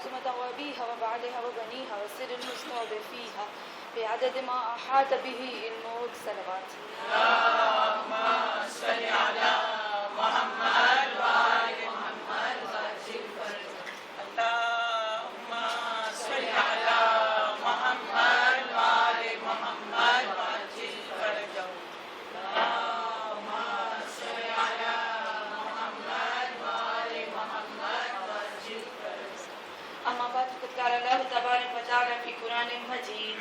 فاطمة وأبيها وبعلها وبنيها والسر المستودع بعدد ما أحاط به علمك صلوات. اللهم صل على محمد وآل محمد وعجل فرجهم. اللهم صل على محمد وآل محمد وعجل فرجهم. اللهم صل على محمد وآل محمد وعجل فرجهم. أما بعد فقد قال الله تبارك وتعالى في قرآن مجيد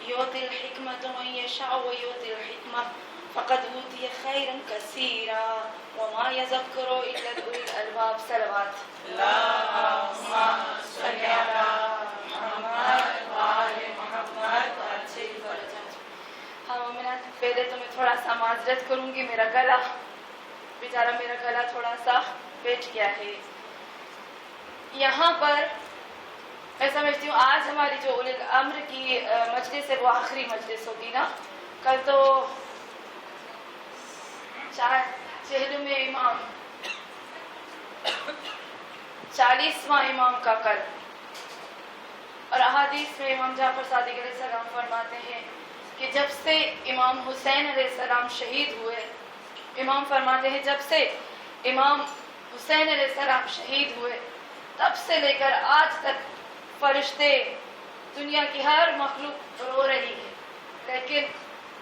يؤتي الحكمة من يشاء ويؤتي الحكمة فقد أوتي خيرا كثيرا وما يذكر إلا أولو الألباب صلوات. اللهم صل على محمد وآل محمد وعجل فرجهم. ہاں مومنات، پہلے تو میں تھوڑا سا معذرت کروں گی، میرا گلا تھوڑا سا بیٹھ گیا ہے. یہاں پر میں سمجھتی ہوں آج ہماری جو اولو الامر کی مجلس ہے وہ آخری مجلس ہوگی نا. کل تو چہلم امام 40واں امام کا کل، اور احادیث میں امام جعفر صادق علیہ السلام فرماتے ہیں کہ جب سے امام حسین علیہ السلام شہید ہوئے، امام فرماتے ہیں جب سے امام حسین علیہ السلام شہید ہوئے تب سے لے کر آج تک فرشتے، دنیا کی ہر مخلوق رو رہی ہے، لیکن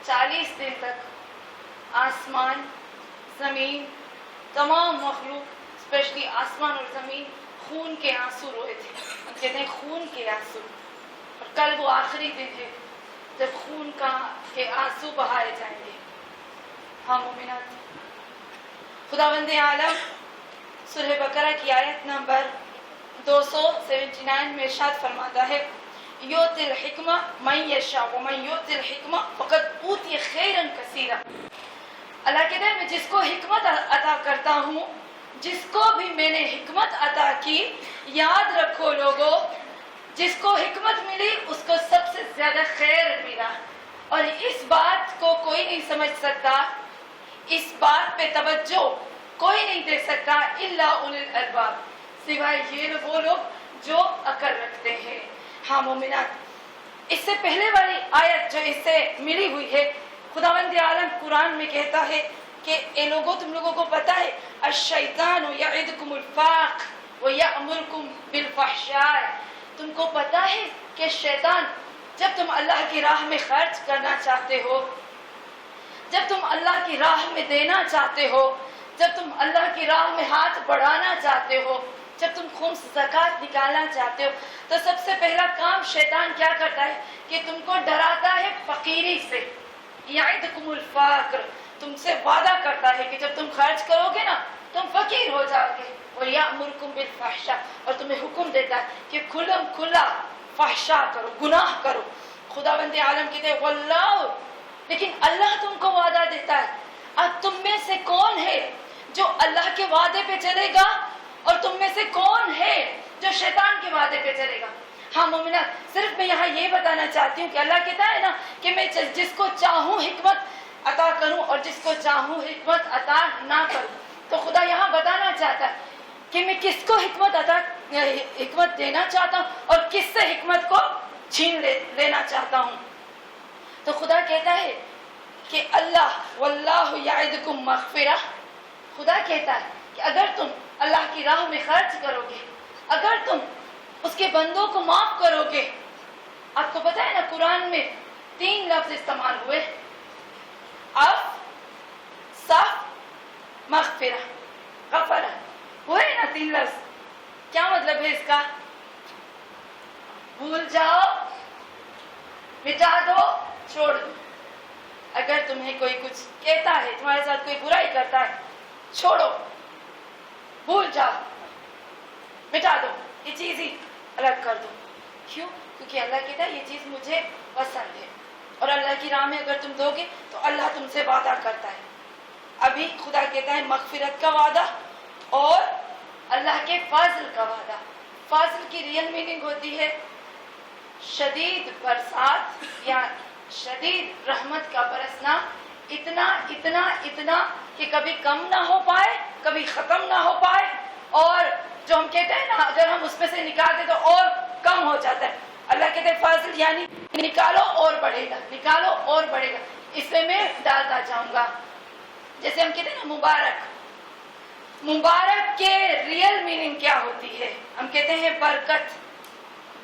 40 دن تک آسمان، زمین، تمام مخلوق، اسپیشلی آسمان اور زمین خون کے آنسو روئے تھے. ہم کہتے ہیں خون کے آنسو، اور کل وہ آخری دن ہے جب خون کے آنسو بہائے جائیں گے. ہاں مومنات، خداوند عالم سورہ بقرہ کی آیت نمبر 279 میں ارشاد فرماتا ہے یؤتی الحکمہ من یشاء ومن یؤتی الحکمہ فقد اوتی خیرا کثیرا. اللہ کہتا ہے میں جس کو حکمت عطا کرتا ہوں، جس کو بھی میں نے حکمت عطا کی، یاد رکھو لوگو، جس کو حکمت ملی اس کو سب سے زیادہ خیر ملا. اور اس بات کو کوئی نہیں سمجھ سکتا، اس بات پہ توجہ کوئی نہیں دے سکتا الا اولو الالباب، سوائے یہ وہ لوگ جو عقل رکھتے ہیں. ہاں مومنات، اس سے پہلے والی آیت جو اس سے ملی ہوئی ہے، خداوند عالم قرآن میں کہتا ہے کہ اے لوگوں، تم لوگوں کو پتا ہے الشیطان یعدکم الفقر ویأمرکم بالفحشاء. تم کو پتا ہے کہ شیطان جب تم اللہ کی راہ میں خرچ کرنا چاہتے ہو، جب تم اللہ کی راہ میں دینا چاہتے ہو، جب تم اللہ کی راہ میں ہاتھ بڑھانا چاہتے ہو، جب تم خمس زکوٰۃ نکالنا چاہتے ہو، تو سب سے پہلا کام شیطان کیا کرتا ہے کہ تم کو ڈراتا ہے فقیری سے. یعدکم الفقر، تم سے وعدہ کرتا ہے کہ جب تم خرچ کرو گے نا تم فقیر ہو جاؤ گے. وَيَأْمُرُكُمْ بِالْفَحْشَاءِ، اور تمہیں حکم دیتا ہے کہ کھلم کھلا فحشا کرو، گناہ کرو. خداوند عالم کہتے ہیں واللہ، لیکن اللہ تم کو وعدہ دیتا ہے. اب تم میں سے کون ہے جو اللہ کے وعدے پہ چلے گا، اور تم میں سے کون ہے جو شیطان کے وعدے پہ چلے گا؟ ہاں مومنات، صرف میں یہاں یہ بتانا چاہتی ہوں کہ اللہ کہتا ہے نا کہ میں جس کو چاہوں حکمت عطا کروں اور جس کو چاہوں حکمت عطا نہ کروں. تو خدا یہاں بتانا چاہتا ہے کہ میں کس کو حکمت دینا چاہتا ہوں اور کس سے حکمت کو چھین لینا چاہتا ہوں. تو خدا کہتا ہے کہ اللہ واللہ یعدکم مغفرہ، خدا کہتا ہے کہ اگر تم اللہ کی راہ میں خرچ کرو گے، اگر تم اس کے بندوں کو معاف کرو گے. آپ کو پتا ہے نا قرآن میں 3 لفظ استعمال ہوئے، عفو، صف، مغفرہ، غفرہ، وہ ہے نا 3 لفظ. کیا مطلب ہے اس کا؟ بھول جاؤ، مٹا دو، چھوڑ دو. اگر تمہیں کوئی کچھ کہتا ہے، تمہارے ساتھ کوئی برائی کرتا ہے، چھوڑو، بھول جاؤ، مٹا دو، یہ چیز ہی الگ کر دو. کیوں؟ کیونکہ اللہ کہتا ہے یہ چیز مجھے پسند ہے، اور اللہ کی راہ میں اگر تم دو گے تو اللہ تم سے وعدہ کرتا ہے. ابھی خدا کہتا ہے مغفرت کا وعدہ اور اللہ کے فضل کا وعدہ. فضل کی ریئل میننگ ہوتی ہے شدید برسات یا شدید رحمت کا برسنا، اتنا اتنا اتنا کہ کبھی کم نہ ہو پائے، کبھی ختم نہ ہو پائے، اور جو ہم کہتے ہیں نا اگر ہم اس میں سے نکال دیں تو اور کم ہو جاتا ہے. اللہ کہتے ہیں فضل یعنی نکالو اور بڑھے گا, نکالو اور بڑھے گا. اس میں ڈالتا جاؤں گا. جیسے ہم کہتے ہیں نا مبارک, مبارک کے ریئل میننگ کیا ہوتی ہے؟ ہم کہتے ہیں برکت,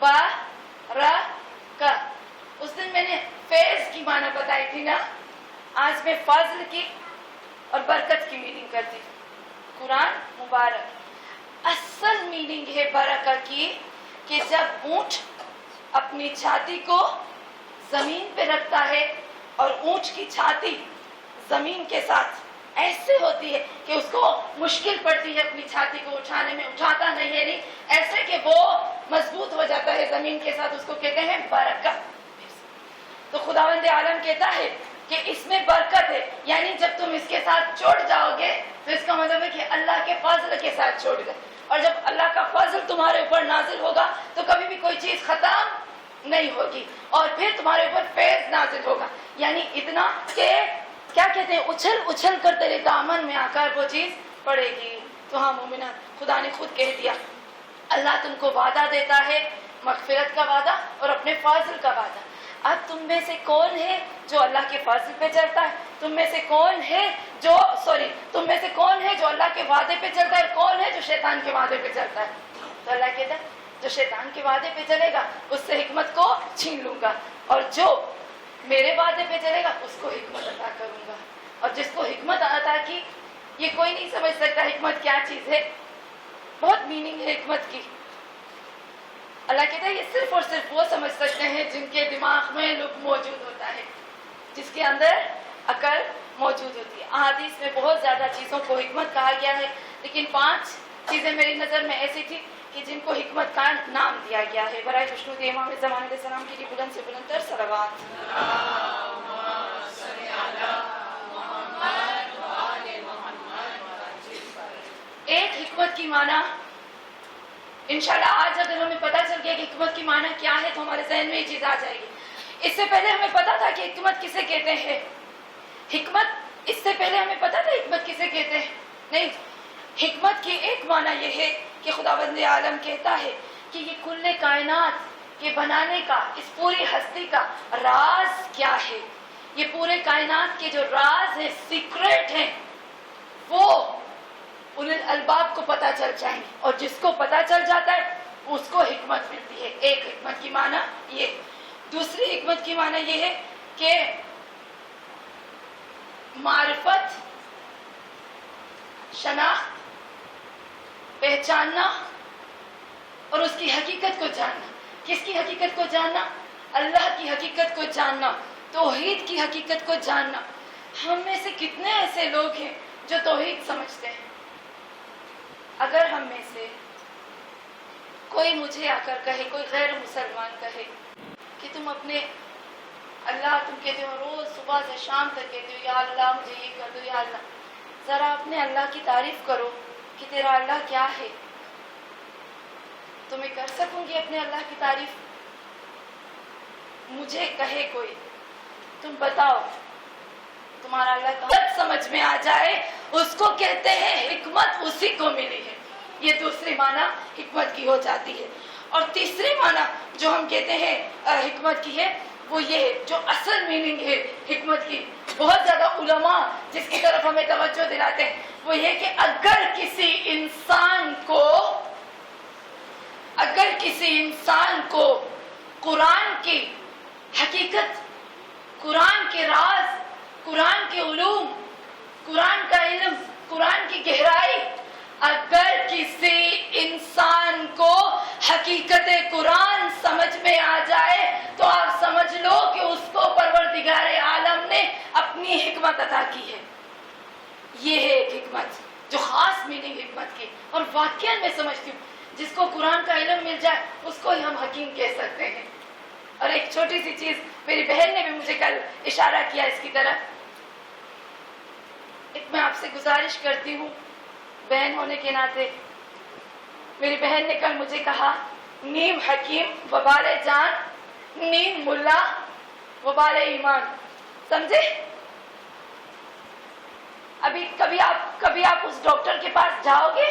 برکت. اس دن میں نے فیض کی معنی بتائی تھی نا, آج میں فضل کی اور برکت کی میننگ کرتی. قرآن مبارک, اصل میننگ ہے برکت کی کہ جب اونٹ اپنی چھاتی کو زمین پہ رکھتا ہے اور اونٹ کی چھاتی زمین کے ساتھ ایسے ہوتی ہے کہ اس کو مشکل پڑتی ہے اپنی چھاتی کو اٹھانے میں, اٹھاتا نہیں ہے, نہیں ایسے کہ وہ مضبوط ہو جاتا ہے زمین کے ساتھ, اس کو کہتے ہیں برکت. تو خداوند عالم کہتا ہے کہ اس میں برکت ہے, یعنی جب تم اس کے ساتھ جڑ جاؤ گے تو اس کا مطلب ہے کہ اللہ کے فضل کے ساتھ جڑ گئے, اور جب اللہ کا فضل تمہارے اوپر نازل ہوگا تو کبھی بھی کوئی چیز ختم نہیں ہوگی, اور پھر تمہارے اوپر فیض نازل ہوگا, یعنی اتنا کہ کیا کہتے ہیں اچھل اچھل کر تیرے دامن میں آ کر وہ چیز پڑے گی. تو ہاں مومنہ, خدا نے خود کہہ دیا اللہ تم کو وعدہ دیتا ہے مغفرت کا وعدہ اور اپنے فضل کا وعدہ. اب تم میں سے کون ہے جو اللہ کے فضل پہ چلتا ہے؟ تم میں سے کون ہے جو تم میں سے کون ہے جو اللہ کے وعدے پہ چلتا ہے, کون ہے جو شیطان کے وعدے پہ چلتا ہے؟ تو اللہ کہتا ہے جو شیطان کے وعدے پہ چلے گا اس سے حکمت کو چھین لوں گا, اور جو میرے وعدے پہ چلے گا اس کو حکمت عطا کروں گا. اور جس کو حکمت عطا کی, یہ کوئی نہیں سمجھ سکتا حکمت کیا چیز ہے, بہت میننگ ہے حکمت کی. اللہ کہتا ہے یہ صرف اور صرف وہ سمجھ سکتے ہیں جن کے دماغ میں لب موجود ہوتا ہے, جس کے اندر عقل موجود ہوتی ہے. احادیث میں بہت زیادہ چیزوں کو حکمت کہا گیا ہے, لیکن 5 چیزیں میری نظر میں ایسی تھی کہ جن کو حکمت کا نام دیا گیا ہے. برائے خوشنود امام زمان علیہ السلام کی بلند سے بلند تر صلوات. ایک حکمت کی معنی انشاءاللہ آج اگر ہمیں پتہ چل گیا کہ حکمت کی معنی کیا ہے تو ہمارے ذہن میں یہ چیز آ جائے گی. اس سے پہلے ہمیں پتا تھا کہ حکمت کسے کہتے ہیں, حکمت اس سے پہلے ہمیں پتا تھا حکمت کسے کہتے ہیں؟ نہیں. حکمت کی ایک معنی یہ ہے کہ خداوند عالم کہتا ہے کہ یہ کل کائنات کے بنانے کا, اس پوری ہستی کا راز کیا ہے. یہ پورے کائنات کے جو راز ہیں, سیکرٹ ہیں, وہ ان الباب کو پتہ چل جائیں گے, اور جس کو پتہ چل جاتا ہے اس کو حکمت ملتی ہے. ایک حکمت کی معنی یہ. دوسری حکمت کی معنی یہ ہے کہ معرفت, شناخت, پہچاننا اور اس کی حقیقت کو جاننا. کس کی حقیقت کو جاننا؟ اللہ کی حقیقت کو جاننا, توحید کی حقیقت کو جاننا. ہم میں سے کتنے ایسے لوگ ہیں جو توحید سمجھتے ہیں؟ اگر ہم میں سے کوئی مجھے آ کر کہے, کوئی غیر مسلمان کہے کہ تم اپنے اللہ, تم کہتے ہو روز صبح سے شام تک کہتے ہو یا اللہ مجھے یہ کر دو, یا اللہ, ذرا اپنے اللہ کی تعریف کرو کہ تیرا اللہ کیا ہے. تو میں کر سکوں گی اپنے اللہ کی تعریف؟ مجھے کہے کوئی تم بتاؤ تمہارا اللہ غلط سمجھ میں آ جائے, اس کو کہتے ہیں حکمت اسی کو ملی ہے. یہ دوسری معنی حکمت کی ہو جاتی ہے. اور تیسری معنی جو ہم کہتے ہیں حکمت کی ہے وہ یہ ہے, جو اصل میننگ ہے حکمت کی, بہت زیادہ علماء جس کی طرف ہمیں توجہ دلاتے ہیں, وہ یہ کہ اگر کسی انسان کو قرآن کی حقیقت, قرآن کے راز, قرآن کے علوم, قرآن کا علم, قرآن کی گہرائی, اگر کسی انسان کو حقیقت قرآن سمجھ میں آ جائے تو آپ سمجھ لو کہ اس کو پروردگار عالم نے اپنی حکمت عطا کی ہے. یہ ہے ایک حکمت جو خاص میننگ حکمت کی. اور واقعا میں سمجھتی ہوں جس کو قرآن کا علم مل جائے اس کو ہی ہم حکیم کہہ سکتے ہیں. اور ایک چھوٹی سی چیز, میری بہن نے بھی مجھے کل اشارہ کیا اس کی طرف. میں آپ سے گزارش کرتی ہوں بہن ہونے کے ناطے, میری بہن نے کل مجھے کہا نیم حکیم وبال جان, نیم ملا وبال ایمان. سمجھے؟ ابھی کبھی آپ اس ڈاکٹر کے پاس جاؤ گے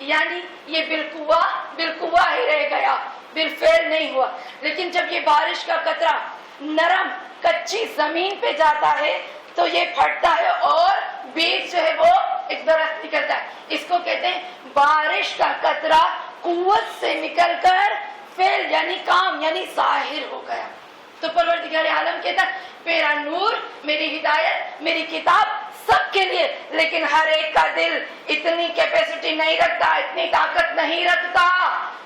یعنی یہ بالقوا ہی رہ گیا، بالفعل نہیں ہوا. لیکن جب یہ بارش کا قطرہ نرم کچی زمین پہ جاتا ہے تو یہ پھٹتا ہے اور بیج جو ہے وہ ایک درخت نکلتا ہے. اس کو کہتے ہیں بارش کا قطرہ قوت سے نکل کر فعل یعنی کام یعنی ظاہر ہو گیا. تو پروردگار عالم کہتا ہے میرا نور، میری ہدایت، میری کتاب سب کے لیے، لیکن ہر ایک کا دل اتنی کیپیسٹی نہیں رکھتا، اتنی طاقت نہیں رکھتا.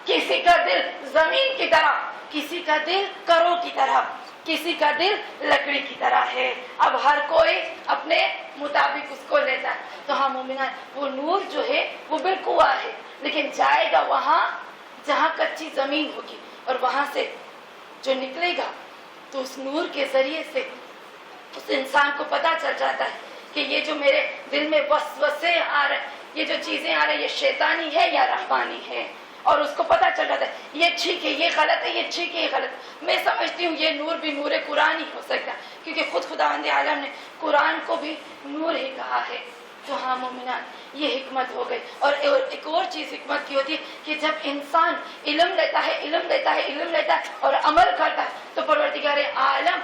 کسی کا دل زمین کی طرح، کسی کا دل کروں کی طرح، کسی کا دل لکڑی کی طرح ہے. اب ہر کوئی اپنے مطابق اس کو لیتا ہے. تو ہاں مومنان، وہ نور جو ہے وہ بالقوا ہے، لیکن جائے گا وہاں جہاں کچی زمین ہوگی، اور وہاں سے جو نکلے گا تو اس نور کے ذریعے سے اس انسان کو پتا چل جاتا ہے کہ یہ جو میرے دل میں وسوسے آ رہے، یہ جو چیزیں آ رہی، یہ شیطانی ہے یا رحمانی ہے. اور اس کو پتا چل جاتا ہے یہ ٹھیک ہے، یہ غلط ہے، یہ ٹھیک ہے، یہ غلط. میں سمجھتی ہوں یہ نور بھی نور قرآن ہی ہو سکتا ہے، کیونکہ خود خداوند عالم نے قرآن کو بھی نور ہی کہا ہے. تو ہاں مومنان، یہ حکمت ہو گئی. اور ایک اور چیز حکمت کی ہوتی ہے کہ جب انسان علم لیتا ہے اور عمل کرتا ہے تو پروردگار عالم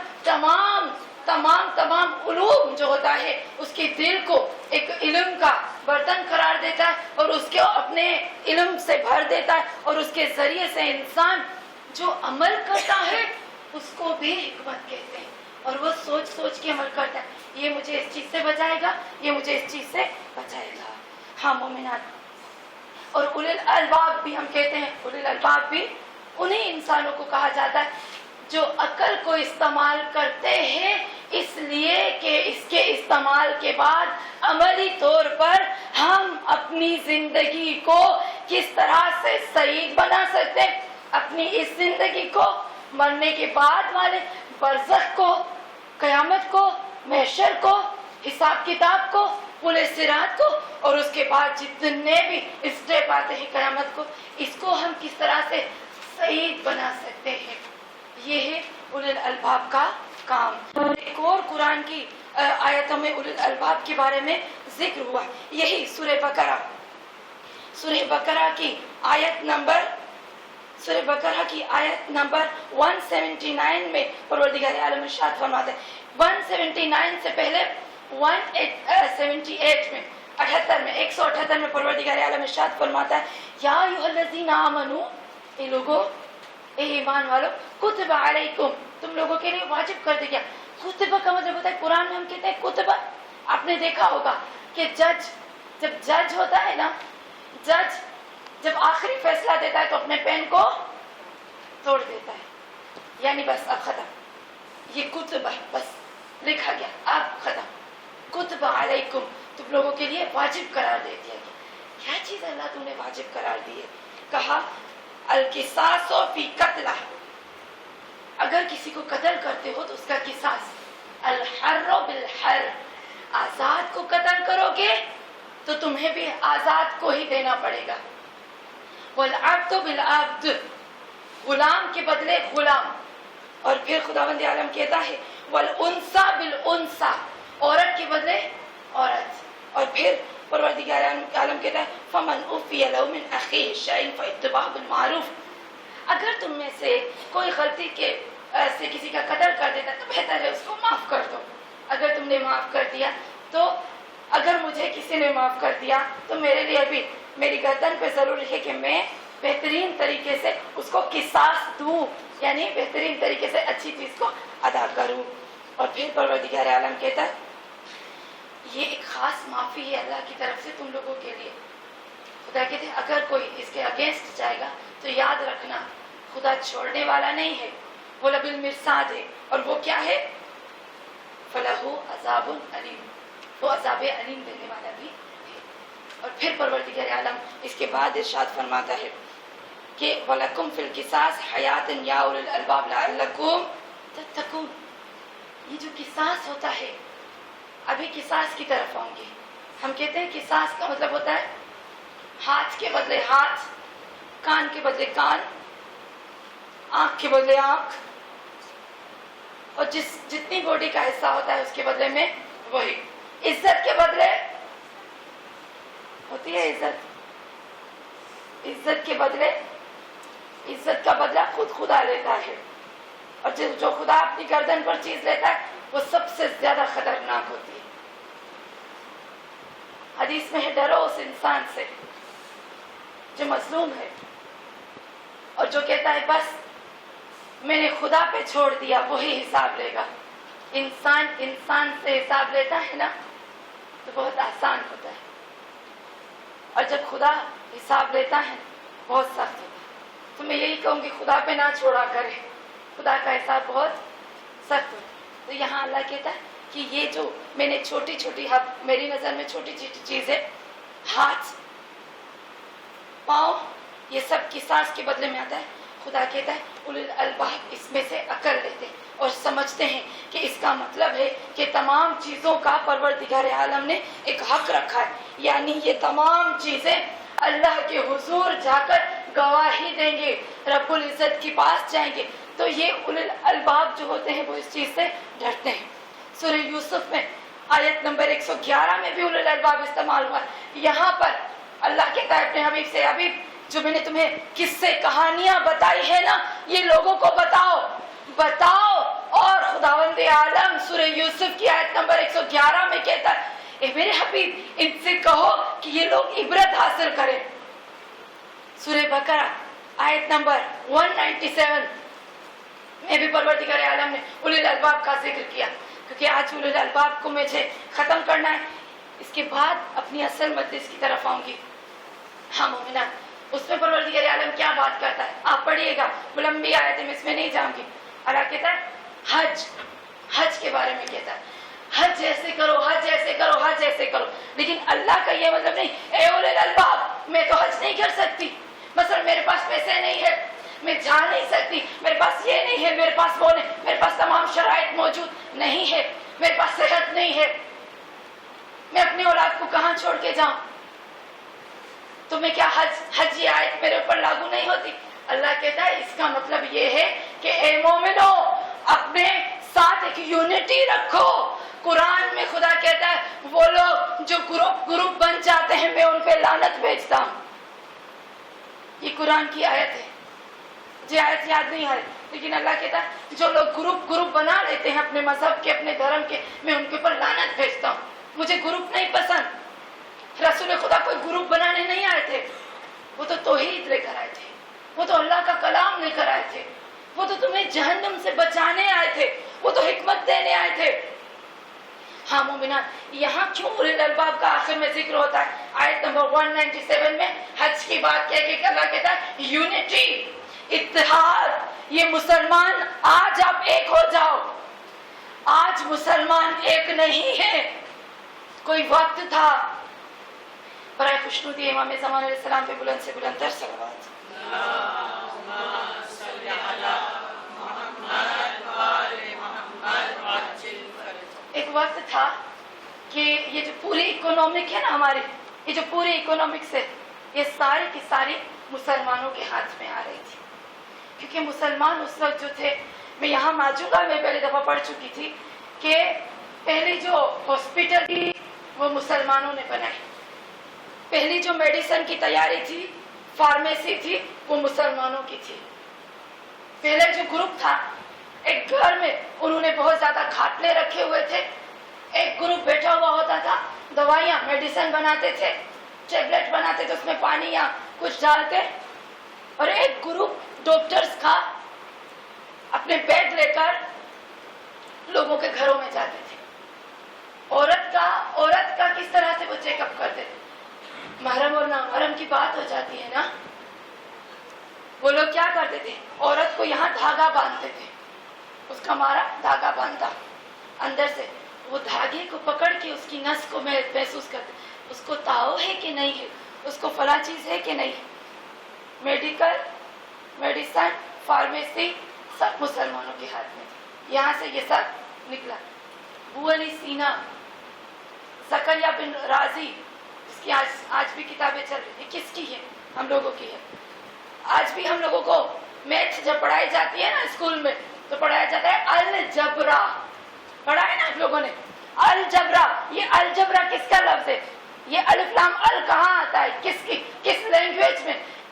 تمام علوم جو ہوتا ہے اس کے دل کو ایک علم کا برتن قرار دیتا ہے اور اس کو اپنے علم سے بھر دیتا ہے، اور اس کے ذریعے سے انسان جو عمل کرتا ہے اس کو بھی حکمت کہتے ہیں. اور وہ سوچ کے عمل کرتا ہے، یہ مجھے اس چیز سے بچائے گا، یہ مجھے اس چیز سے بچائے گا. ہاں مومنان، اور اولی الالباب بھی ہم کہتے ہیں، اولی الالباب بھی انہیں انسانوں کو کہا جاتا ہے جو عقل کو استعمال کرتے ہیں، اس لیے کہ اس کے استعمال کے بعد عملی طور پر ہم اپنی زندگی کو کس طرح سے سعید بنا سکتے ہیں، اپنی اس زندگی کو، مرنے کے بعد والے برزخ کو، قیامت کو، محشر کو، حساب کتاب کو، پل صراط کو، اور اس کے بعد جتنے بھی اسٹیپ آتے ہیں قیامت کو، اس کو ہم کس طرح سے سعید بنا سکتے ہیں. یہ ہے اولی الالباب کا کام. ایک اور قرآن کی آیتوں میں اولی الالباب کے بارے میں ذکر ہوا، یہی سورہ بقرہ کی آیت نمبر 179 میں پروردگار عالم ارشاد فرماتا ہے. 179 سے پہلے 178 میں 178 میں پروردگار عالم ارشاد فرماتا ہے یا ایھا الذین آمنوا، اے لوگو، اے ایمان والو، کتب علیکم، تم لوگوں کے لیے واجب کر دیا. کتب کا مطلب ہوتا ہے، قرآن میں ہم کہتے ہیں کتب. آپ نے دیکھا ہوگا کہ جب جج ہوتا ہے نا، جج جب آخری فیصلہ دیتا ہے تو اپنے پین کو توڑ دیتا ہے، یعنی بس اب ختم، یہ کتب ہے، بس لکھا گیا، اب ختم. کتب علیکم، تم لوگوں کے لیے واجب قرار دے دیا گیا. کیا چیز اللہ تم نے واجب قرار دی ہے؟ کہا القصاص فی قتلہ، اگر کسی کو قتل کرتے ہو تو اس کا قصاص. الحر بالحر، آزاد کو قتل کرو گے تو تمہیں بھی آزاد کو ہی دینا پڑے گا. والعبد بالعبد، غلام کے بدلے غلام. اور پھر خداوند عالم کہتا ہے والانثى بالانثى، عورت کے بدلے عورت. اور پھر پروردگار عالم کہتا ہے فمن عفی له من اخیہ شیء فاتباع بالمعروف، اگر تم میں سے کوئی غلطی سے کسی کا قتل کر دیتا تو بہتر ہے اس کو معاف کر دو. اگر تم نے معاف کر دیا تو، اگر مجھے کسی نے معاف کر دیا تو میرے لیے بھی میری گردن پہ ضروری ہے کہ میں بہترین طریقے سے اس کو قصاص دوں، یعنی بہترین طریقے سے اچھی چیز کو ادا کروں. اور پھر پروردگار عالم کہتا ہے یہ ایک خاص معافی ہے اللہ کی طرف سے تم لوگوں کے لیے. خدا کہتے ہیں اگر کوئی اس کے اگینسٹ جائے گا تو یاد رکھنا خدا چھوڑنے والا نہیں ہے، وہ لبالمرصاد ہے. اور وہ کیا ہے؟ فلہ عذاب علیم، وہ عذاب علیم دینے والا بھی ہے. اور پھر پروردگار عالم اس کے بعد ارشاد فرماتا ہے کہ وَلَكُمْ فِي الْقِصَاصِ حَيَاةٌ يَا أُولِي الْأَلْبَابِ لَعَلَّكُمْ تَتَّقُونَ. یہ جو قصاص ہوتا ہے، ابھی قصاص کی طرف آؤں گے. ہم کہتے ہیں قصاص کا مطلب ہوتا ہے ہاتھ کے بدلے ہاتھ، کان کے بدلے کان، آنکھ کے بدلے آنکھ، اور جتنی باڈی کا حصہ ہوتا ہے اس کے بدلے میں وہی. عزت کے بدلے ہوتی ہے عزت، عزت کے بدلے عزت کا بدلہ خود خدا لیتا ہے، اور جو خدا اپنی گردن پر چیز لیتا ہے وہ سب سے زیادہ خطرناک ہوتی ہے۔ حدیث میں ہے ڈرو اس انسان سے جو مظلوم ہے اور جو کہتا ہے بس میں نے خدا پہ چھوڑ دیا، وہی حساب لے گا۔ انسان سے حساب لیتا ہے نا تو بہت آسان ہوتا ہے، اور جب خدا حساب لیتا ہے بہت سخت ہوتا ہے۔ تو میں یہی کہوں گی خدا پہ نہ چھوڑا کرے، خدا کا حساب بہت سخت ہوتا ہے۔ تو یہاں اللہ کہتا ہے کہ یہ جو میں نے چھوٹی چھوٹی، میری نظر میں چھوٹی چھوٹی چیزیں، ہاتھ پاؤں، یہ سب کی سانس کے بدلے میں آتا ہے۔ خدا کہتا ہے اولو الالباب اس میں سے عقل لیتے اور سمجھتے ہیں کہ اس کا مطلب ہے کہ تمام چیزوں کا پروردگار عالم نے ایک حق رکھا ہے، یعنی یہ تمام چیزیں اللہ کے حضور جا کر گواہی دیں گے، رب العزت کے پاس جائیں گے۔ تو یہ اولو الالباب جو ہوتے ہیں وہ اس چیز سے ڈرتے ہیں۔ سورہ یوسف میں آیت نمبر 111 میں بھی اولو الالباب استعمال ہوا ہے۔ یہاں پر اللہ کہتا ہے اپنے حبیب سے، حبیب جو میں نے تمہیں قصے کہانیاں بتائی ہے نا، یہ لوگوں کو بتاؤ۔ اور خداوند عالم سورہ یوسف کی آیت نمبر 111 میں کہتا ہے اے میرے حبیب ان سے کہو کہ یہ لوگ عبرت حاصل کریں۔ سورہ بقرہ آیت نمبر 197 میں بھی پروردگار عالم نے اولو الالباب کا ذکر کیا، کیونکہ آج اولو الالباب کو مجھے ختم کرنا ہے، اس کے بعد اپنی اصل مجلس کی طرف آؤں گی۔ ہاں مومنات، اس میں پروردگار عالم کیا بات کرتا ہے آپ پڑھیے گا، لمبی آیت ہے میں اس میں نہیں جاؤں گی۔ اللہ کہتا ہے حج کے بارے میں کہتا ہے حج ایسے کرو، حج ایسے کرو، حج ایسے کرو، لیکن اللہ کا یہ مطلب نہیں اے اولو الالباب میں تو حج نہیں کر سکتی، مثلا میرے پاس پیسے نہیں ہے، میں جا نہیں سکتی، میرے پاس یہ نہیں ہے، میرے پاس وہ نہیں، میرے پاس تمام شرائط موجود نہیں ہے، میرے پاس صحت نہیں ہے، میں اپنی اولاد کو کہاں چھوڑ کے جاؤں؟ تو میں کیا حج یہ آیت میرے اوپر لاگو نہیں ہوتی؟ اللہ کہتا ہے اس کا مطلب یہ ہے کہ اے مومنو اپنے ساتھ ایک یونٹی رکھو۔ قرآن میں خدا کہتا ہے وہ لوگ جو گروپ بن جاتے ہیں میں ان پہ لعنت بھیجتا ہوں۔ یہ قرآن کی آیت ہے، یہ آیت یاد نہیں آ رہی، لیکن اللہ کہتا ہے جو لوگ گروپ بنا لیتے ہیں اپنے مذہب کے، اپنے دھرم کے، میں ان کے اوپر لعنت بھیجتا ہوں۔ مجھے گروپ نہیں پسند۔ رسول خدا کوئی گروپ بنانے نہیں آئے تھے، وہ تو توحید لے کر آئے تھے، وہ تو اللہ کا کلام لے کر آئے تھے، وہ تو تمہیں جہنم سے بچانے آئے تھے، وہ تو حکمت دینے آئے تھے۔ ہاں مومنات، یہاں کیوں اولو الالباب کا آخر میں ذکر ہوتا ہے؟ آیت نمبر 197 میں حج کی بات کہہ کے اللہ کہتا ہے یونٹی، اتحاد، یہ مسلمان آج آپ ایک ہو جاؤ۔ آج مسلمان ایک نہیں ہے، کوئی وقت تھا برائے خوشنودی امام زمان علیہ السلام پہ بلند سے بلند تر صلوات۔ ایک وقت تھا کہ یہ جو پوری اکنامک ہے نا ہماری، یہ جو پوری اکنامکس ہے، یہ ساری کی ساری مسلمانوں کے ہاتھ میں آ رہی تھی، کیونکہ مسلمان اس وقت جو تھے، میں یہاں ماجوگا میں پہلے دفعہ پڑھ چکی تھی کہ پہلی جو ہاسپٹل تھی وہ مسلمانوں نے بنائی، پہلی جو میڈیسن کی تیاری تھی، فارمیسی تھی، وہ مسلمانوں کی تھی۔ پہلے جو گروپ تھا ایک گھر میں انہوں نے بہت زیادہ کھاٹلے رکھے ہوئے تھے، ایک گروپ بیٹھا ہوا ہوتا تھا، دوائیاں میڈیسن بناتے تھے، ٹیبلٹ بناتے تھے، اس میں پانی یا کچھ ڈالتے، اور ایک گروپ ڈاکٹرز کا اپنے بیڈ لے کر لوگوں کے گھروں میں جاتے تھے۔ عورت کا کس طرح سے وہ چیک اپ کرتے تھے؟ محرم اور نامحرم کی بات ہو جاتی ہے نا، وہ لوگ کیا کرتے تھے؟ عورت کو یہاں دھاگا باندھتے تھے، اس کا مارا دھاگا باندھا اندر سے، وہ دھاگے کو پکڑ کے اس کی نس کو محسوس کرتے، اس کو تاؤ ہے کہ نہیں ہے، اس کو فلاں چیز ہے کہ نہیں۔ میڈیسن، فارمیسی سب مسلمانوں کے ہاتھ میں تھی، یہاں سے یہ سب نکلا۔ ابو علی سینا، زکریا بن رازی، جس کی آج بھی کتابیں چل رہی ہیں، کس کی ہے؟ ہم لوگوں کی ہے۔ آج بھی ہم لوگوں کو میتھ جب پڑھائی جاتی ہے نا اسکول میں تو پڑھایا جاتا ہے الجبرا، پڑھا ہے نا آپ لوگوں نے الجبرا۔ یہ الجبرا کس کا لفظ ہے؟ یہ الف لام ال کہاں آتا ہے؟ کس لینگویج میں،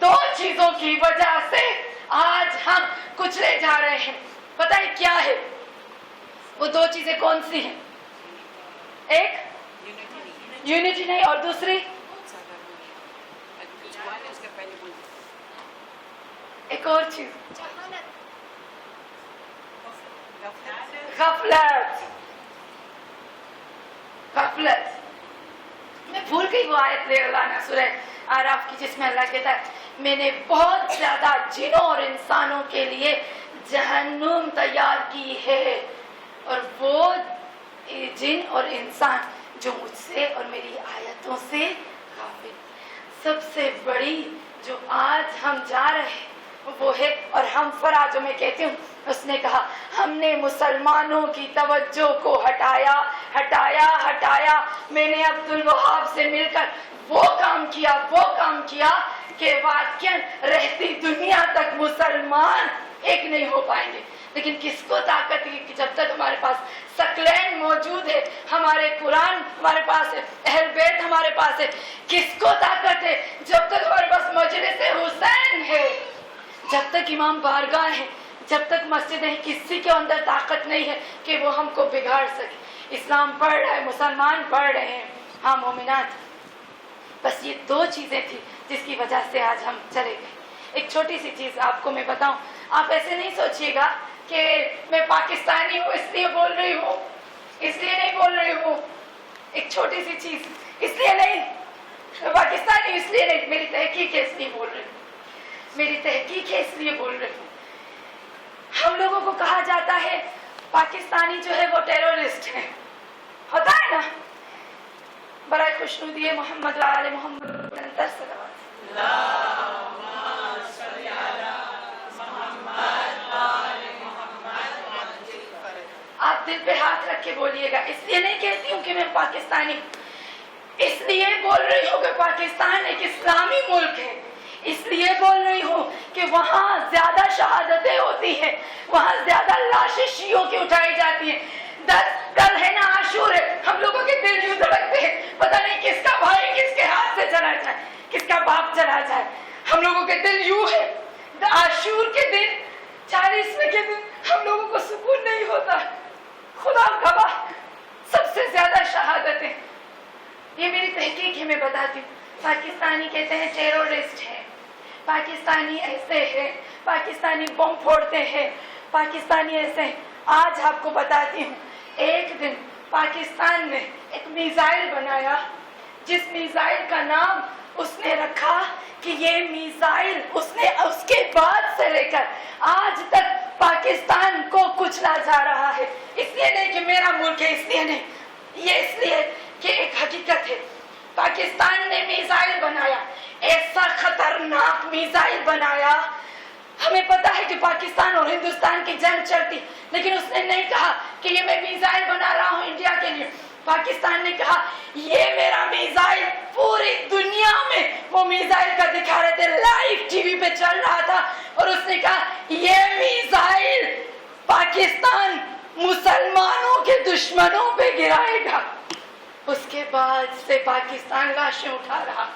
2 چیزوں کی وجہ سے آج ہم کچلے جا رہے ہیں. پتہ ہے کیا ہے وہ 2 چیزیں کون سی ہیں؟ ایک یونٹی نہیں، اور دوسری ایک اور چیز غفلت. میں بھول گئی وہ آیت لے لانا سورہ اعراف کی جس میں اللہ کہتا ہے میں نے بہت زیادہ جنوں اور انسانوں کے لیے جہنم تیار کی ہے، اور وہ جن اور انسان جو مجھ سے اور میری آیتوں سے غافل. سب سے بڑی جو آج ہم جا رہے ہیں وہ ہے، اور ہم فرا جو میں کہتی ہوں، اس نے کہا ہم نے مسلمانوں کی توجہ کو ہٹایا. میں نے عبد الوہاب سے مل کر وہ کام کیا کہ واقعاً رہتی دنیا تک مسلمان ایک نہیں ہو پائیں گے. لیکن کس کو طاقت ہے کہ جب تک ہمارے پاس سکلین موجود ہے، ہمارے قرآن ہمارے پاس ہے، اہل بیت ہمارے پاس ہے، کس کو طاقت ہے جب تک ہمارے پاس مجلس حسین ہے، جب تک امام بارگاہ ہے، جب تک مسجد ہے، کسی کے اندر طاقت نہیں ہے کہ وہ ہم کو بگاڑ سکے. اسلام پڑھ رہا ہے، مسلمان پڑھ رہے ہیں. ہاں مومنات، بس یہ 2 چیزیں تھی جس کی وجہ سے آج ہم چلے گئے. ایک چھوٹی سی چیز آپ کو میں بتاؤں، آپ ایسے نہیں سوچیے گا کہ میں پاکستانی ہوں اس لیے بول رہی ہوں، اس لیے نہیں بول رہی ہوں. ایک چھوٹی سی چیز، اس لیے نہیں میں پاکستانی، اس لیے نہیں، میری تحقیق ہے اس لیے بول رہی ہوں، اس لیے بول رہی ہوں. ہم لوگوں کو کہا جاتا ہے پاکستانی جو ہے وہ ٹیرورسٹ ہے، ہوتا ہے نا. برائے خوشنودی محمد و آل محمد آپ دل پہ ہاتھ رکھ کے بولیے گا. اس لیے نہیں کہتی ہوں کہ میں پاکستانی، اس لیے بول رہی ہوں کہ پاکستان ایک اسلامی ملک ہے، اس لیے بول رہی ہوں کہ وہاں زیادہ شہادتیں ہوتی ہیں، وہاں زیادہ لاشیں شیعوں کی اٹھائی جاتی ہیں. 10 کل ہے نا عاشور ہے، ہم لوگوں کے دل یوں دھڑکتے ہیں، پتہ نہیں کس کا بھائی کس کے ہاتھ سے چلا جائے، کس کا باپ چلا جائے. ہم لوگوں کے دل یوں ہے. عاشور کے دن، 40ویں کے دن ہم لوگوں کو سکون نہیں ہوتا. خدا گواہ سب سے زیادہ شہادتیں، یہ میری تحقیق ہے، میں بتاتی ہوں. پاکستانی کہتے ہیں ٹیرورسٹ ہے، پاکستانی ایسے ہے، پاکستانی بم پھوڑتے ہیں، پاکستانی ایسے ہیں. آج آپ کو بتاتی ہوں، ایک دن پاکستان نے ایک میزائل بنایا، جس میزائل کا نام اس نے رکھا کہ یہ میزائل اس کے بعد سے لے کر آج تک پاکستان کو کچلا جا رہا ہے. اس لیے نہیں کہ میرا ملک ہے، اس لیے نہیں، یہ اس لیے کہ ایک حقیقت ہے. پاکستان نے میزائل بنایا، ایسا خطرناک میزائل بنایا. ہمیں پتا ہے کہ پاکستان اور ہندوستان کی جنگ چلتی، لیکن اس نے نہیں کہا کہ یہ میں میزائل بنا رہا ہوں انڈیا کے لیے. پاکستان نے کہا یہ میرا میزائل پوری دنیا میں وہ میزائل کا دکھا رہے تھے، لائیو ٹی وی پہ چل رہا تھا، اور اس نے کہا یہ میزائل پاکستان مسلمانوں کے دشمنوں پہ گرائے گا. اس کے بعد سے پاکستان لاشیں اٹھا رہا.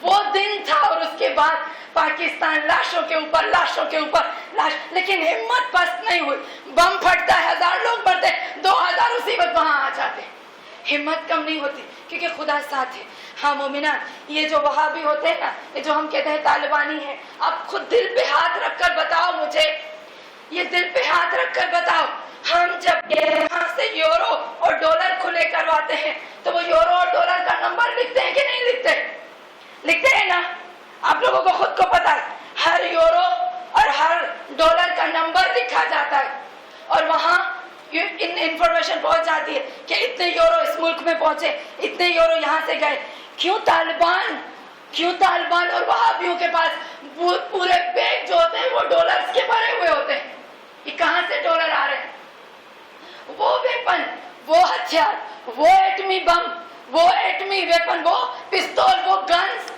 وہ دن تھا، اور اس کے بعد پاکستان لاشوں کے اوپر لاش. لیکن ہمت پست نہیں ہوئی. بم پھٹتا ہے، 1000 لوگ مرتے، 2000 اسی وقت وہاں آ جاتے. ہمت کم نہیں ہوتی کیونکہ خدا ساتھ ہے. ہاں مومنان، یہ جو وہابی ہوتے ہیں نا، یہ جو ہم کہتے ہیں طالبانی ہیں، آپ خود دل پہ ہاتھ رکھ کر بتاؤ مجھے، یہ دل پہ ہاتھ رکھ کر بتاؤ، ہم جب یہاں سے یورو اور ڈالر کھلے کرواتے ہیں تو وہ یورو اور ڈالر کا نمبر لکھتے ہیں کہ نہیں لکھتے؟ لکھتے ہیں نا. آپ لوگوں کو خود کو پتا ہے ہر یورو اور ہر ڈالر کا نمبر لکھا جاتا ہے، اور وہاں انفارمیشن پہنچ جاتی ہے کہ اتنے یورو اس ملک میں پہنچے، اتنے یورو یہاں سے گئے. کیوں طالبان اور وہابیوں کے پاس پورے بیگ جو ہوتے ہیں وہ ڈالرز کے بھرے ہوئے ہوتے ہیں. یہ کہاں سے ڈالر آ رہے ہیں؟ وہ ویپن، وہ ہتھیار، وہ ایٹمی بم، وہ ایٹمی ویپن، وہ پستول، وہ گنز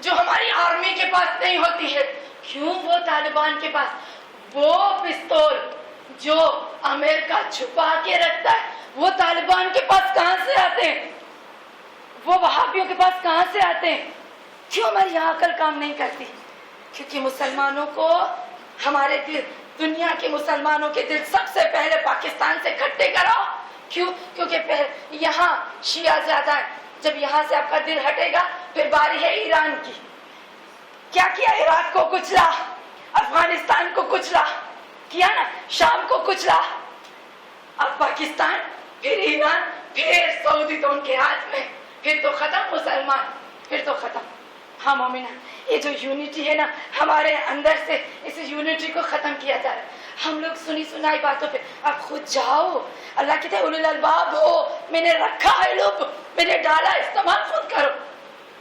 جو ہماری آرمی کے پاس نہیں ہوتی ہے، کیوں وہ طالبان کے پاس؟ وہ پستول جو امریکہ چھپا کے رکھتا ہے وہ طالبان کے پاس کہاں سے آتے ہیں؟ وہ وہابیوں کے پاس کہاں سے آتے ہیں؟ کیوں ہماری یہاں عقل کام نہیں کرتی؟ کیونکہ مسلمانوں کو ہمارے دل، دنیا کے مسلمانوں کے دل سب سے پہلے پاکستان سے اکٹھے کراؤ. کیوں؟ کیونکہ یہاں شیعہ زیادہ ہے. جب یہاں سے آپ کا دل ہٹے گا پھر باری ہے ایران کی. کیا کیا؟ عراق کو کچلا، افغانستان کو کچلا، کیا نا، شام کو کچلا. اب پاکستان، پھر ایران، پھر سعودی تو ان کے ہاتھ میں. پھر تو ختم مسلمان، پھر تو ختم. ہاں مومنہ، یہ جو یونٹی ہے نا ہمارے اندر سے، اس یونٹی کو ختم کیا جا رہا ہے. ہم لوگ سنی سنائی باتوں پہ اب خود جاؤ. اللہ کہتے ہیں اولو الالباب ہو، میں نے رکھا ہے لب، میں نے ڈالا، استعمال خود کرو.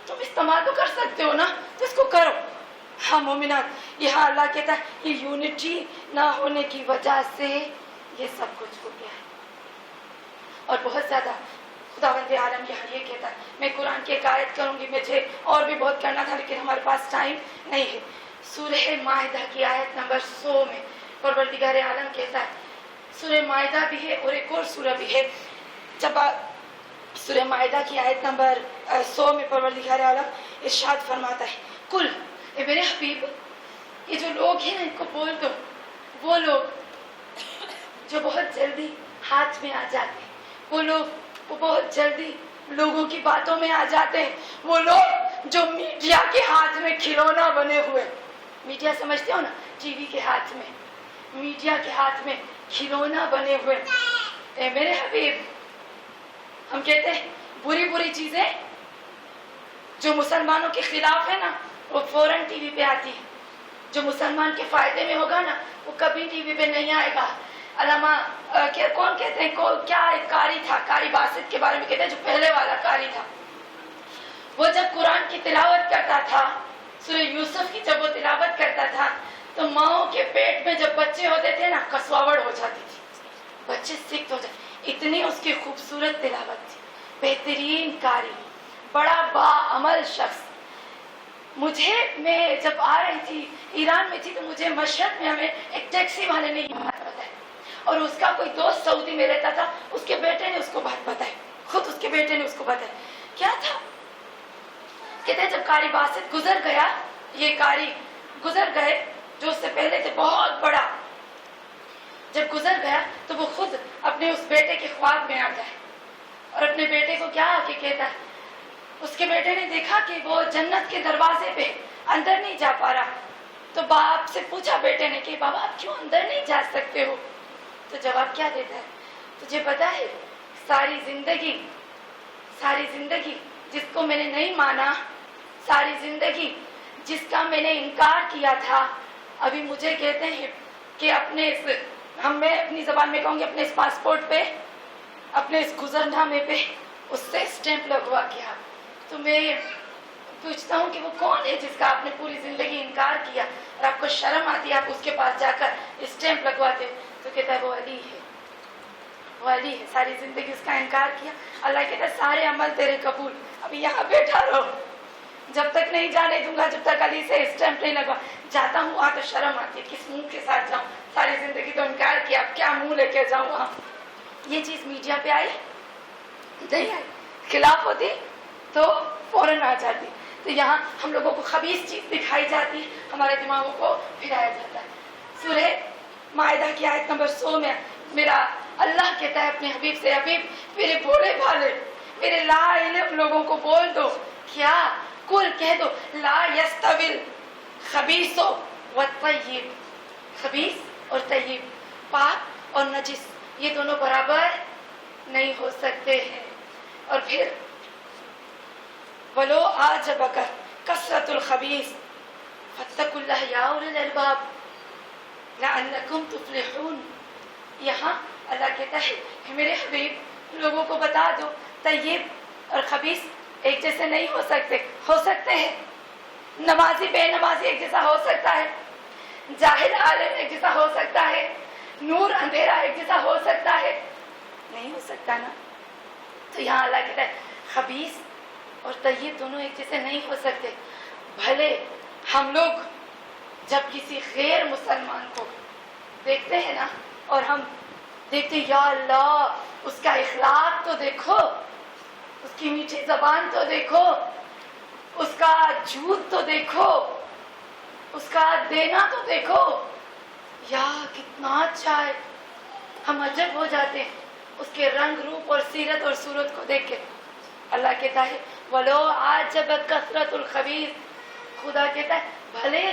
تم استعمال تو کر سکتے ہو نا، تو اس کو کرو. ہاں مومنات، یہاں اللہ کہتا ہے یہ یونٹی نہ ہونے کی وجہ سے یہ سب کچھ ہو گیا ہے. اور بہت زیادہ خداوند عالم یہاں یہ کہتا ہے، میں قرآن کی ایک آیت کروں گی، مجھے اور بھی بہت کرنا تھا لیکن ہمارے پاس ٹائم نہیں ہے. سورہ مائدہ کی آیت نمبر 100 میں پروردگار عالم کہتا ہے، سورہ مائدہ بھی ہے اور ایک اور سورہ بھی ہے. جب سورہ مائدہ کی آیت نمبر 100 میں پروردگار عالم ارشاد فرماتا ہے، کل اے میرے حبیب، یہ جو لوگ ہیں نا ان کو بول دو، وہ لوگ جو بہت جلدی ہاتھ میں آ جاتے ہیں، وہ لوگ وہ بہت جلدی لوگوں کی باتوں میں آ جاتے ہیں، وہ لوگ جو میڈیا کے ہاتھ میں کھلونا بنے ہوئے. میڈیا سمجھتے ہو نا، ٹی وی کے ہاتھ میں، میڈیا کے ہاتھ میں کھلونا بنے ہوئے. اے میرے حبیب، ہم کہتے ہیں بری بری چیزیں جو مسلمانوں کے خلاف ہے نا وہ فوراً ٹی وی پہ آتی ہے. جو مسلمان کے فائدے میں ہوگا نا وہ کبھی ٹی وی پہ نہیں آئے گا. علامہ کون کہتے ہیں، کیا ایک قاری تھا، قاری باسط کے بارے میں کہتے ہیں، جو پہلے والا قاری تھا. وہ جب قرآن کی تلاوت کرتا تھا، سورہ یوسف کی جب وہ تلاوت کرتا تھا تو ماؤں کے پیٹ میں جب بچے ہوتے تھے نا کسواوڑ ہو جاتی تھی، بچے سکت ہو جاتے. اتنی اس کی خوبصورت تلاوت تھی. بہترین قاری، بڑا باعمل شخص. میں جب آ رہی تھی ایران میں تھی تو مجھے مشہد میں ہمیں ایک ٹیکسی والے نے یہ بات بتائی، اور اس کا کوئی دوست سعودی میں رہتا تھا، اس کے بیٹے نے اس کو بات بتائی، خود اس کے بیٹے نے اس کو بتائی. کیا تھا؟ کہتے ہیں جب قاری باسط گزر گیا، یہ قاری گزر گئے جو اس سے پہلے تھے بہت بڑا، جب گزر گیا تو وہ خود اپنے اس بیٹے کے خواب میں آ گئے اور اپنے بیٹے کو کیا آ کے کہتا ہے. اس کے بیٹے نے دیکھا کہ وہ جنت کے دروازے پہ اندر نہیں جا پا رہا، تو باپ سے پوچھا بیٹے نے کہ بابا آپ کیوں اندر نہیں جا سکتے ہو؟ تو جواب کیا دیتا ہے، تجھے پتا ہے ساری زندگی جس کو میں نے نہیں مانا، ساری زندگی جس کا میں نے انکار کیا تھا، ابھی مجھے کہتے ہیں کہ میں اپنی زبان میں کہوں گی، اپنے اس پاسپورٹ پہ، اپنے اس گزرنامے پہ اس سے اسٹیمپ لگوا کیا. تو میں پوچھتا ہوں کہ وہ کون ہے جس کا آپ نے پوری زندگی انکار کیا اور آپ کو شرم آتی ہے آپ اس کے پاس جا کر اسٹیمپ لگواتے ہو؟ تو کہتا ہے وہ علی ہے، وہ علی ہے. ساری زندگی اس کا انکار کیا. اللہ کہتا ہے سارے عمل تیرے قبول، ابھی یہاں بیٹھا رہو، جب تک نہیں جانے دوں گا جب تک علی سے اسٹیمپ نہیں لگوا. جاتا ہوں وہاں تو شرم آتی ہے، کس منہ کے ساتھ جاؤں، ساری زندگی تو انکار کیا، اب کیا منہ لے کے جاؤں وہاں. یہ چیز میڈیا پہ آئی نہیں آئی، خلاف ہوتی تو فوراً آ جاتی. تو یہاں ہم لوگوں کو خبیث چیز دکھائی جاتی، ہمارے دماغوں کو پھرایا جاتا ہے. سورہ مائدہ کی آیت نمبر 100 میں میرا اللہ کہتا ہے اپنے حبیب سے، حبیب میرے بھولے بھالے، میرے لا علم لوگوں کو بول دو، کیا کل کہہ دو، لا یستوی الخبیث والطیب، خبیث اور طیب، پاک اور نجس، یہ دونوں برابر نہیں ہو سکتے ہیں. اور پھر وَلَوْ أَعْجَبَكَ كَثْرَةُ الْخَبِيثِ فَاتَّقُوا اللَّهَ يَا أُولِي الْأَلْبَابِ لَعَلَّكُمْ تُفْلِحُونَ. یہاں اللہ کہتا ہے کہ میرے حبیب لوگوں کو بتا دو، طیب اور خبیث ایک جیسے نہیں ہو سکتے. ہو سکتے ہیں، نمازی بے نمازی ایک جیسا ہو سکتا ہے، جاہل عالم ایک جیسا ہو سکتا ہے، نور اندھیرا ایک جیسا ہو سکتا ہے، نہیں ہو سکتا نا. تو یہاں اللہ کہتا ہے خبیث اور طیب دونوں ایک جیسے نہیں ہو سکتے. بھلے ہم لوگ جب کسی غیر مسلمان کو دیکھتے ہیں نا اور ہم دیکھتے یا اللہ اس کا اخلاق تو دیکھو، اس کی میٹھی زبان تو دیکھو، اس کا جھوٹ تو دیکھو، اس کا دینا تو دیکھو، یا کتنا اچھا ہے. ہم عجب ہو جاتے ہیں اس کے رنگ روپ اور سیرت اور صورت کو دیکھ کے. اللہ کہتا ہے وَلَوْ أَعْجَبَكَ كَثْرَةُ الْخَبِيثِ، خدا کہتا ہے بھلے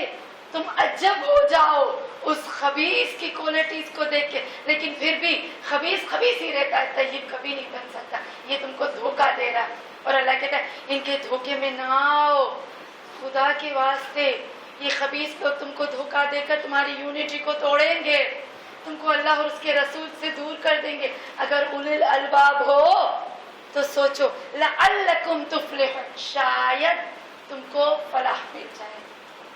تم عجب ہو جاؤ اس خبیث کی کوالٹیز کو دیکھ کے، لیکن پھر بھی خبیث خبیث ہی رہتا ہے، طیب کبھی نہیں بن سکتا. یہ تم کو دھوکہ دے رہا ہے. اور اللہ کہتا ہے ان کے دھوکے میں نہ آؤ، خدا کے واسطے. یہ خبیث لوگ تم کو دھوکہ دے کر تمہاری یونٹی کو توڑیں گے، تم کو اللہ اور اس کے رسول سے دور کر دیں گے. اگر اولی الالباب ہو تو سوچو لعلکم تفلحون، شاید تم کو فلاح مل جائے.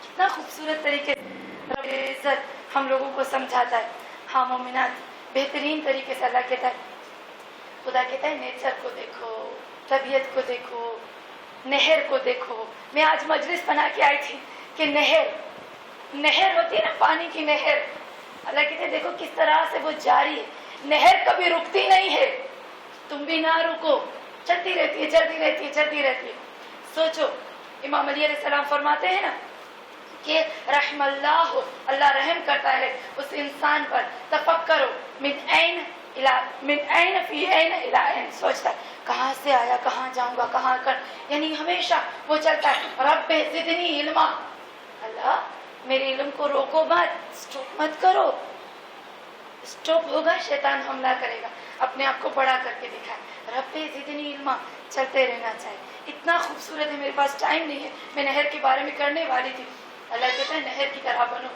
کتنا خوبصورت طریقے سے رب العزت ہم لوگوں کو سمجھاتا ہے. ہاں مومنات، بہترین طریقے سے اللہ کہتا ہے، خدا کہتا ہے نیچر کو دیکھو، طبیعت کو دیکھو، نہر کو دیکھو. میں آج مجلس بنا کے آئی تھی کہ نہر ہوتی ہے نا، پانی کی نہر. اللہ کہتے ہیں دیکھو کس طرح سے وہ جاری ہے، نہر کبھی رکتی نہیں ہے. تم بھی نہ رکو، چلتی رہتی ہے، چلتی رہتی ہے، چلتی رہتی ہے. سوچو امام علی علیہ السلام فرماتے ہیں نا کہ رحم اللہ، اللہ رحم کرتا ہے اس انسان پر. تفکرو من این فی این الی این، سوچتا ہے کہاں سے آیا، کہاں جاؤں گا، کہاں کر، یعنی ہمیشہ وہ چلتا ہے. رب زدنی علما، اللہ میرے علم کو روکو مت، اسٹاپ مت کرو. اسٹاپ ہوگا شیطان حملہ کرے گا، اپنے آپ کو بڑا کر کے دکھائے. رب زدنی علما، چلتے رہنا چاہیے. اتنا خوبصورت ہے، میرے پاس ٹائم نہیں ہے، میں نہر کے بارے میں کرنے والی تھی. اللہ کہتا ہے نہر کی طرح بنو.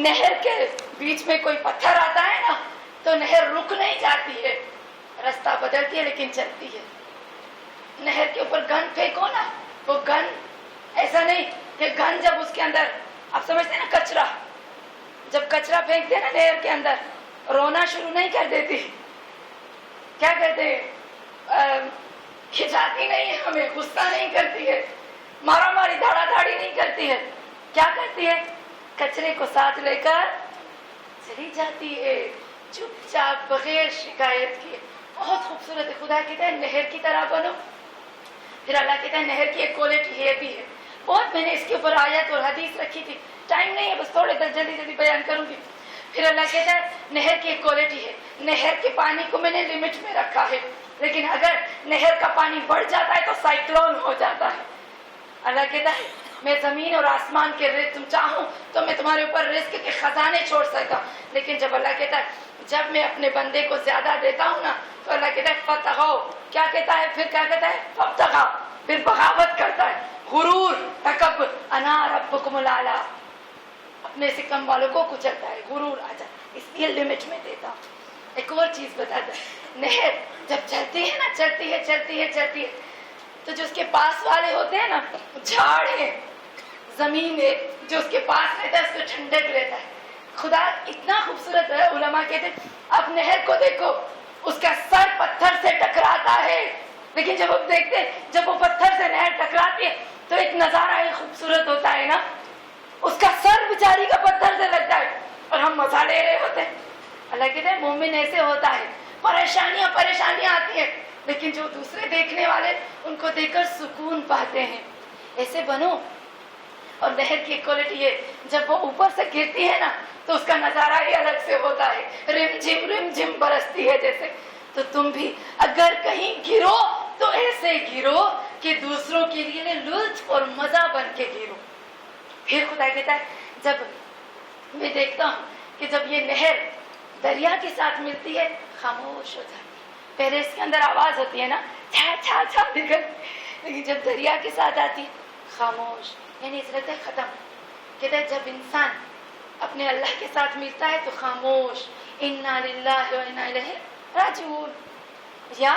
نہر کے بیچ میں کوئی پتھر آتا ہے نا تو نہر رک نہیں جاتی ہے، راستہ بدلتی ہے لیکن چلتی ہے. نہر کے اوپر گن پھینکو نا، وہ گن ایسا نہیں کہ گن جب اس کے اندر، آپ سمجھتے ہیں نا کچرا، جب کچرا پھینکتے ہیں نا نہر کے اندر، رونا شروع نہیں کر دیتی. کیا کہتے ہیں، کھچاتی نہیں ہے، ہمیں غصہ نہیں کرتی ہے، مارا ماری دھاڑا دھاڑی نہیں کرتی ہے. کیا کرتی ہے، کچرے کو ساتھ لے کر چلی جاتی ہے چپ چاپ بغیر شکایت کیے. بہت خوبصورت ہے. خدا کہتا ہے نہر کی طرح بنو. پھر اللہ کہتا ہے نہر کی ایک کوالٹی یہ بھی ہے، بہت میں نے اس کے اوپر آیت اور حدیث رکھی تھی، ٹائم نہیں ہے، بس تھوڑے دیر جلدی بیان کروں گی. پھر اللہ کہتا ہے نہر کی ایک کوالٹی ہے، نہر کے پانی کو میں نے لمٹ میں رکھا ہے، لیکن اگر نہر کا پانی بڑھ جاتا ہے تو سائیکلون ہو جاتا ہے. اللہ کہتا ہے میں زمین اور آسمان کے رزق، تم چاہوں تو میں تمہارے اوپر رزق کے خزانے چھوڑ سکتا، لیکن جب اللہ کہتا ہے جب میں اپنے بندے کو زیادہ دیتا ہوں نا تو اللہ کہتا ہے فتغوا، کیا کہتا ہے، پھر کیا کہتا ہے فابتغوا، پھر بغاوت کرتا ہے، غرور، تکبر. انا ربکم الاعلی، اپنے سے کم والوں کو کچلتا ہے، غرور آ جاتا، اس لیے لمٹ میں دیتا ہوں. ایک اور چیز بتاتا ہے، نہر جب چلتی ہے نا، چلتی ہے تو جو اس کے پاس والے ہوتے ہیں نا، جھاڑ ہے، زمین ہے، جو اس کے پاس رہتا ہے اس کو ٹھنڈک رہتا ہے. خدا اتنا خوبصورت ہے. علماء کہتے ہیں اب نہر کو دیکھو، اس کا سر پتھر سے ٹکراتا ہے، لیکن جب آپ دیکھتے ہیں جب وہ پتھر سے نہر ٹکراتی ہے تو ایک نظارہ ہی خوبصورت ہوتا ہے نا. اس کا سر بیچاری کا پتھر سے لگتا ہے اور ہم مزہ لے رہے ہوتے ہیں. اللہ کہتے ہیں مومن ایسے ہوتا ہے، پریشانیاں آتی ہیں، لیکن جو دوسرے دیکھنے والے ان کو دیکھ کر سکون پاتے ہیں. ایسے بنو. اور نہر کی کوالٹی یہ، جب وہ اوپر سے گرتی ہے نا تو اس کا نظارہ ہی الگ سے ہوتا ہے، رم جھم برستی ہے جیسے. تو تم بھی اگر کہیں گرو تو ایسے گرو کہ دوسروں کے لیے لطف اور مزہ بن کے گرو. پھر خدا کہتا ہے جب میں دیکھتا ہوں کہ جب یہ نہر دریا کے ساتھ ملتی ہے خاموش ہو جاتی ہے. پہلے اس کے اندر آواز ہوتی ہے نا، چھا چھا چھا دکھت، لیکن جب دریا کے ساتھ آتی ہے خاموش، یعنی اس رہتا ہے ختم. کہتا ہے جب انسان اپنے اللہ کے ساتھ ملتا ہے تو خاموش. انا للہ و انا الیہ راجعون، یا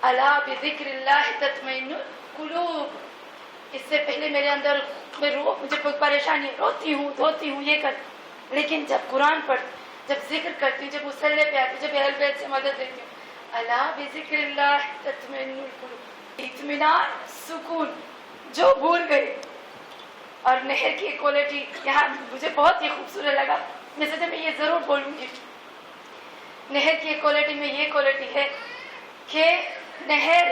الا بذکر اللہ تطمئن القلوب. اس سے پہلے میرے اندر مجھے کوئی پریشانی، روتی ہوں دھوتی ہوں یہ کر، لیکن جب قرآن پڑھ، جب ذکر کرتی ہوں، جب مصلی پہ آتی ہوں، جب اہل بیت سے مدد لیتی ہوں، الا بذکر اللہ تطمئن القلوب، اطمینان، سکون جو بھول گئی. اور نہر کی کوالٹی یہاں مجھے بہت ہی خوبصورت لگا، میں سوچا میں یہ ضرور بولوں گی. نہر کی کوالٹی میں یہ کوالٹی ہے کہ نہر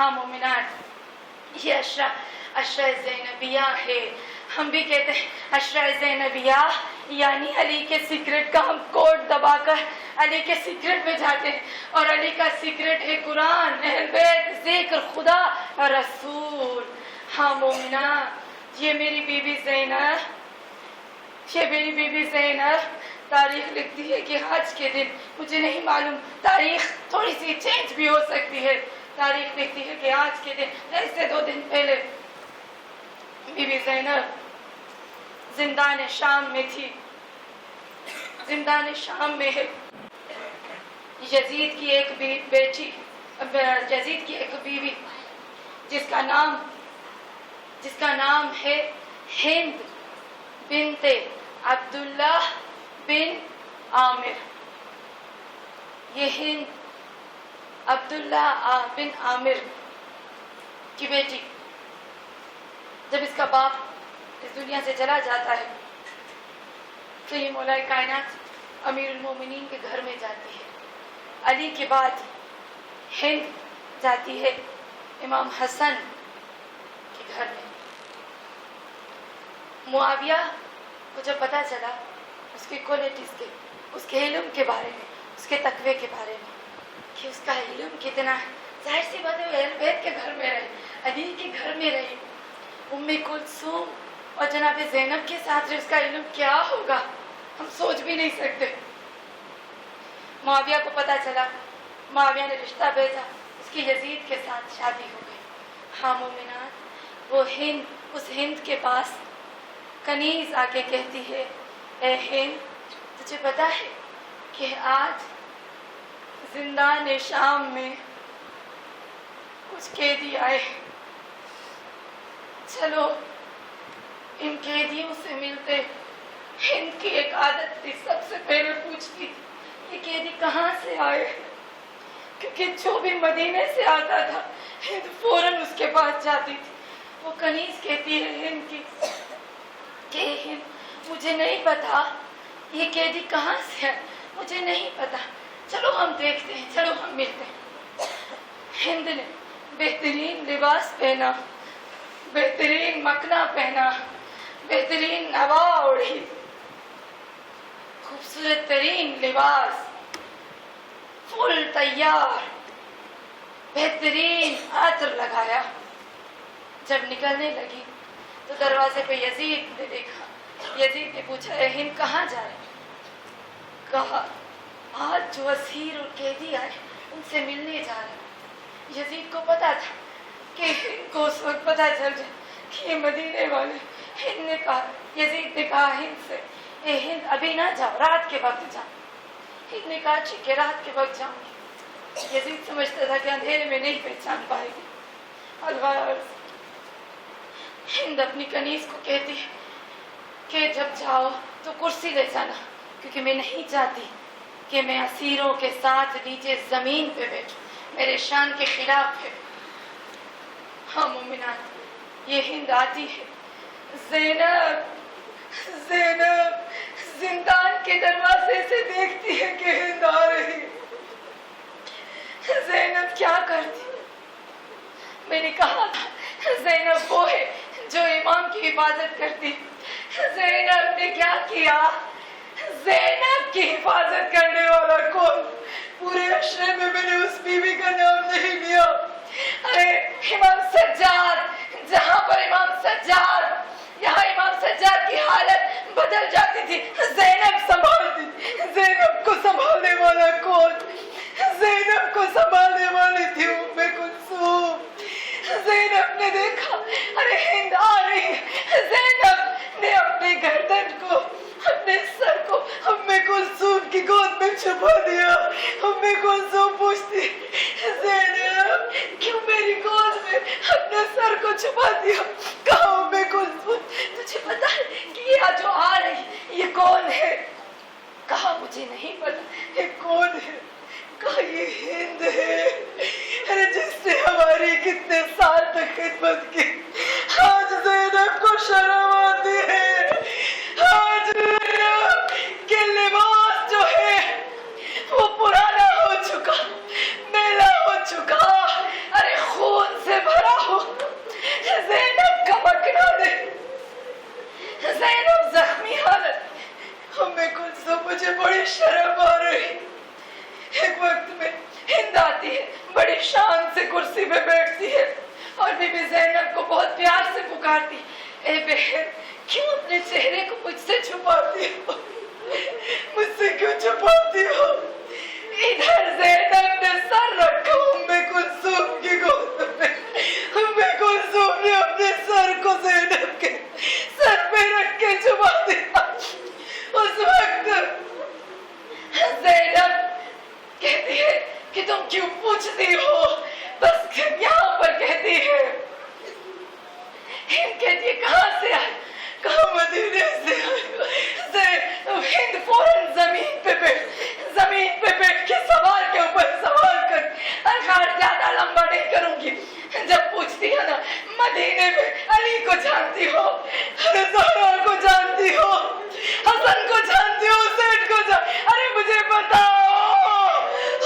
ہاں مومنات، یہ عشرہ زینبیہ ہے. ہم بھی کہتے ہیں عشرہ زینبیہ یعنی علی کے سیکرٹ کا ہم کوڈ دبا کر علی کے سیکرٹ میں جاتے ہیں، اور علی کا سیکرٹ ہے قرآن، اہل بیت، ذکر، خدا اور رسول. ہاں مومنات، یہ میری بیوی زینب تاریخ لکھتی ہے کہ آج کے دن، مجھے نہیں معلوم، تاریخ تھوڑی سی چینج بھی ہو سکتی ہے، تاریخ لکھتی ہے کہ آج کے دن ایسے 2 دن پہلے بی بی زینب زندان شام میں تھی. زندان شام میں ہے. یزید کی ایک بیٹی، یزید کی ایک بیوی جس کا نام ہے ہند بنت عبداللہ بن عامر. یہ ہند عبداللہ بن عامر کی بیٹی، جب اس کا باپ اس دنیا سے چلا جاتا ہے تو یہ مولا کائنات امیر المومنین کے گھر میں جاتی ہے. علی کے بعد ہند جاتی ہے امام حسن کے گھر میں. معاویہ کو جب پتا چلا اس کی کوالٹیز کے، اس کے علم کے بارے میں، اس کے تقوی کے بارے میں کہ اس کا علم کتنا ہے، ظاہر سی بات ہے وہ اہل بیت کے گھر میں رہے، علی کے گھر میں رہے، ام کلثوم اور جناب زینب کے ساتھ اس کا علم کیا ہوگا ہم سوچ بھی نہیں سکتے. معاویہ کو پتا چلا، معاویہ نے رشتہ بھیجا، اس کی یزید کے ساتھ شادی ہو گئی. ہاں مومنات، وہ ہند، اس ہند کے پاس کنیز آ کے کہتی ہے، اے ہند، تجھے پتا ہے کہ آج زندان شام میں کچھ قیدی آئے، چلو ان قیدیوں سے ملتے. ہند کی ایک عادت تھی، سب سے پہلے پوچھتی یہ قیدی کہاں سے آئے، کیونکہ جو بھی مدینے سے آتا تھا ہند فوراً اس کے پاس جاتی تھی. وہ کنیز کہتی ہے ہند کی کہ ہند، مجھے نہیں پتا یہ قیدی کہاں سے ہے، مجھے نہیں پتا، چلو ہم دیکھتے ہیں، چلو ہم ملتے ہیں. ہند نے بہترین لباس پہنا، بہترین مکنا پہنا، بہترین نوا اوڑھی، خوبصورت ترین لباس، فل تیار، بہترین عطر لگایا. جب نکلنے لگی تو دروازے پہ یزید نے دیکھا. یزید نے پوچھا، اے ہند کہاں جا رہے؟ کہا آج جو اسیر اور قیدی آئے ان سے ملنے جا رہے. یزید کو پتا تھا کہ ہند کو اس وقت پتا چل جائے کہ یہ مدینے والے. ہند نے کہا، یزید نے کہا ہند سے، اے ہند ابھی نہ جاؤ، رات کے وقت جاؤ. ہند نے کہا ٹھیک ہے، رات کے وقت جاؤں گی. یزید سمجھتا تھا کہ اندھیرے میں نہیں پہچان پائے گی. ہند اپنی کنیز کو کہتی ہے کہ جب جاؤ تو کرسی لے جانا، کیونکہ میں نہیں چاہتی کہ میں اسیروں کے ساتھ نیچے زمین پہ بیٹھوں، میرے شان کے خلاف ہے. ہاں مومنات، یہ ہند آتی ہے. زینب زندان کے دروازے سے دیکھتی ہے کہ ہند آ رہی. زینب کیا کرتی؟ میں نے کہا تھا زینب وہ ہے جو امام کی حفاظت کرتی. زینب نے کیا کیا؟ زینب کی حفاظت کرنے والا کون؟ پورے عشرے میں نے اس بیوی کا نام نہیں لیا. ارے امام سجاد، جہاں پر امام سجاد، یہاں امام سجاد کی حالت بدل جاتی تھی، زینب سنبھالتی. زینب کو سنبھالنے والا کون؟ زینب کو سنبھالنے والی تھی ام کلثوم. زینب نے دیکھا ارے ہند آ رہی ہے. زینب نے اپنے گردن کو، اپنے سر کو ام کلثوم کی گود میں چھپا دیا. ام کلثوم پوچھتی، زینب کیوں میری گود میں اپنے سر کو چھپا دیا؟ کہا ام کلثوم تجھے پتا ہے کہ یہ جو آ رہی یہ کون ہے؟ کہا مجھے نہیں پتا یہ کون ہے. کہا یہ ہند ہے، ارے جس نے ہماری کتنے سال تک خدمت کی. آج زینب کو شرم آتی ہے. آج زینب کے لباس جو ہے وہ پرانا ہو چکا، میلا ہو چکا. ارے خون زینب کو بہت پیار سے پکارتی، اے بہن کیوں اپنے چہرے کو مجھ سے چھپاتی ہو، مجھ سے کیوں چھپاتی ہو؟ ادھر زینب نے سر رکھا ام کلثوم کی گود میں، ام کلثوم نے اپنے سر کو زینب کے سر پہ رکھ کے چھپا دیا۔ اس وقت زینب کہتی ہے کہ تم کیوں پوچھتی ہو؟ بس یہاں پر کہتی ہے، کہتی ہے کہاں سے آئے؟ کہاں مدینے سے آئے؟ ہند فوراً زمین پہ بیٹھ کے سوال کے اوپر سوال کر، خیر زیادہ لمبا نہیں کروں گی، جب پوچھتی ہے نا مدینے میں علی کو جانتی ہو، زہرا کو جانتی ہو، حسن کو جانتی ہو، حسین کو ارے مجھے بتاؤ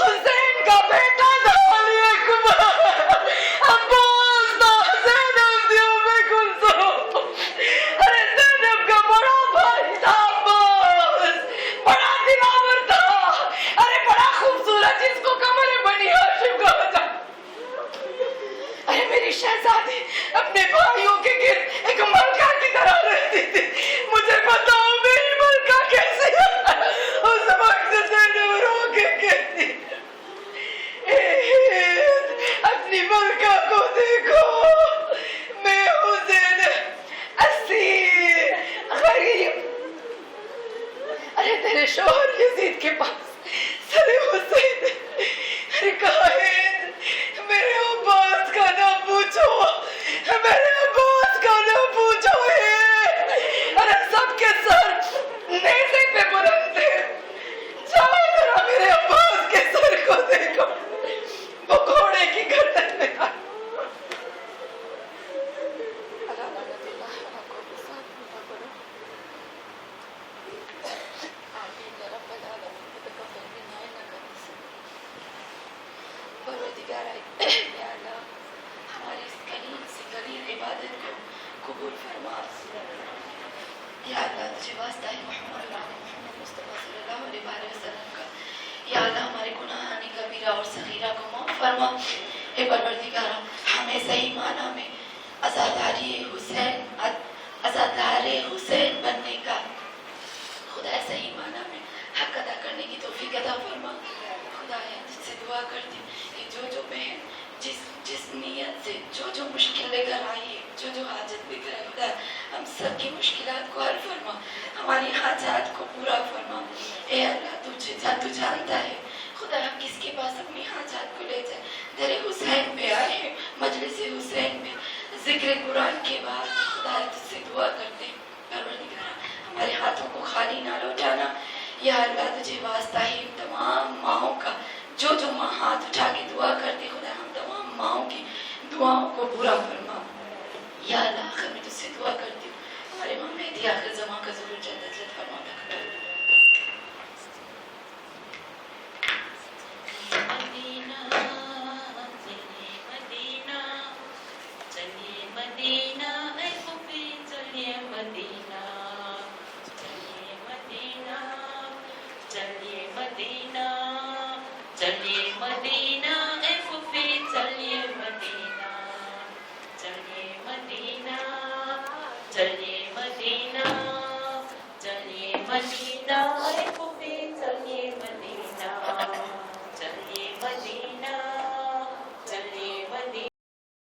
حسین کا بیٹا تھا علی اکبر، عباس تھا، زینب تھی ام کلثوم، ارے زینب کا بڑا بھائی تھا عباس، بڑا دلاور تھا، ارے بڑا خوبصورت جس کو قمر بنی ہاشم کہا جاتا۔ ارے میری شہزادی اپنے بھائیوں کے گرد ایک ملکہ کی طرح رہتی تھی، مجھے بتاؤ میری ملکہ کیسی ہے؟ اس وقت زینب رو کے کہتی اپنی ملکہ کو دیکھو، میں حسین اسیر غریب، ارے تیرے شوہر یزید کے پاس سر حسین، ارے کہا میرے عباس کا نہ پوچھو، میرے عباس کا نہ پوچھو، ارے سب کے سر نیزے پہ بلند تھے، جاؤ ذرا میرے عباس کے سر کو دیکھو، وہ گھوڑے کی گردن میں تھا۔ ہماری اس قلیل سے قلیل عبادت کو قبول فرما، یا اللہ تجھے واسطہ ہے محمد محمد مصطفیٰ صلی اللہ علیہ وسلم کا، یا اللہ ہمارے گناہانی کبیرہ اور صغیرہ کو معاف فرما، اے پروردگارہ ہمیں صحیح معنی میں عزادار حسین بننے کا، خدا صحیح معنی میں حق ادا کرنے کی توفیق عطا فرما۔ خدایا تجھ سے دعا کرتی کہ جو بہن جس نیت سے جو مشکل لے کر آئی ہے، جو حاجت لے کر آئی، خدا ہم سب کی مشکلات کو حل فرما، ہماری حاجات کو پورا فرما۔ اے اللہ تو جانتا ہے خدا ہم کس کے پاس اپنی حاجات کو لے جائیں، تیرے حسین پہ آئے ہیں، مجلس حسین میں ذکر قرآن کے بعد خدا تجھ سے دعا کرتے ہیں، پروردگار ہمارے ہاتھوں کو خالی نہ لوٹانا، یا اللہ تجھے واسطہ ہے تمام ماؤں کا، جو ماں ہاتھ اٹھا کے دعا کرتے، خدا ہم تمام ماؤں کی دعاؤں کو پورا فرما۔ یا اللہ آخر میں تجھ سے دعا کرتی ہوں ہمارے ماں مہدی آخر زمان کا ضرور جنت فرما۔ مدینہ